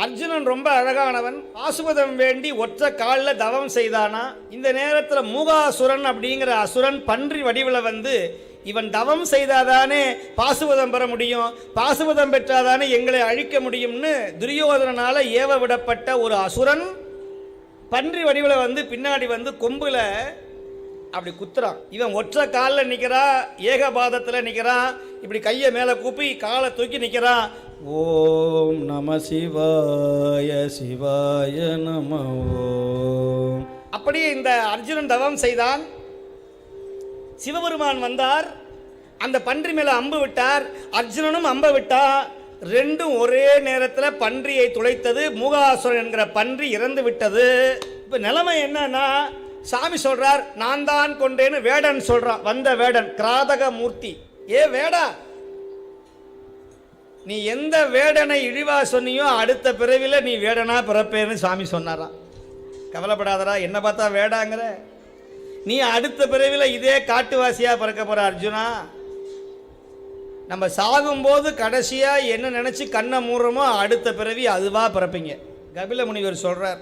அர்ஜுனன் ரொம்ப அழகானவன். பாசுபதம் வேண்டி ஒற்ற காலில் தவம் செய்தானா. இந்த நேரத்தில் மூகாசுரன் அப்படிங்கிற அசுரன் பன்றி வடிவில் வந்து, இவன் தவம் செய்தாதானே பாசுபதம் பெற முடியும், பாசுபதம் பெற்றாதானே எங்களை அழிக்க முடியும்னு துரியோதனால ஏவ விடப்பட்ட ஒரு அசுரன் பன்றி வடிவில் வந்து பின்னாடி வந்து கொம்புல அப்படி குத்துறான். இவன் ஒற்ற காலில் நிற்கிறான், ஏகபாதத்தில் நிற்கிறான், இப்படி கையை மேலே கூப்பி காலை தூக்கி நிற்கிறான். ஓம் நம சிவாய சிவாய நம ஓம். அப்படியே இந்த அர்ஜுனன் தவம் செய்தான். சிவபெருமான் வந்தார், அந்த பன்றி மேலே அம்பு விட்டார். அர்ஜுனனும் அம்பை விட்டா. ரெண்டும் ஒரே நேரத்தில் பன்றியை துளைத்தது. மூகாசுரன் என்கிற பன்றி இறந்து விட்டது. இப்போ நிலைமை என்னன்னா, சாமி சொல்றார் நான் தான் கொண்டேன்னு வேடன் சொல்றான். வந்த வேடன் கிராதக மூர்த்தி. ஏ வேடா, நீ எந்த வேடனை இழிவா சொன்னியோ அடுத்த பிறவில நீ வேடனா பிறப்பேன்னு சாமி சொன்னாராம். கவலைப்படாதரா, என்ன பார்த்தா வேடாங்கிற, நீ அடுத்த பிறவில இதே காட்டுவாசியா பிறக்க போற அர்ஜுனா. நம்ம சாகும்போது கடைசியா என்ன நினைச்சு கண்ணை மூடுறோமோ அடுத்த பிறவி அதுவா பிறப்பீங்க. கபில முனிவர் சொல்றார்.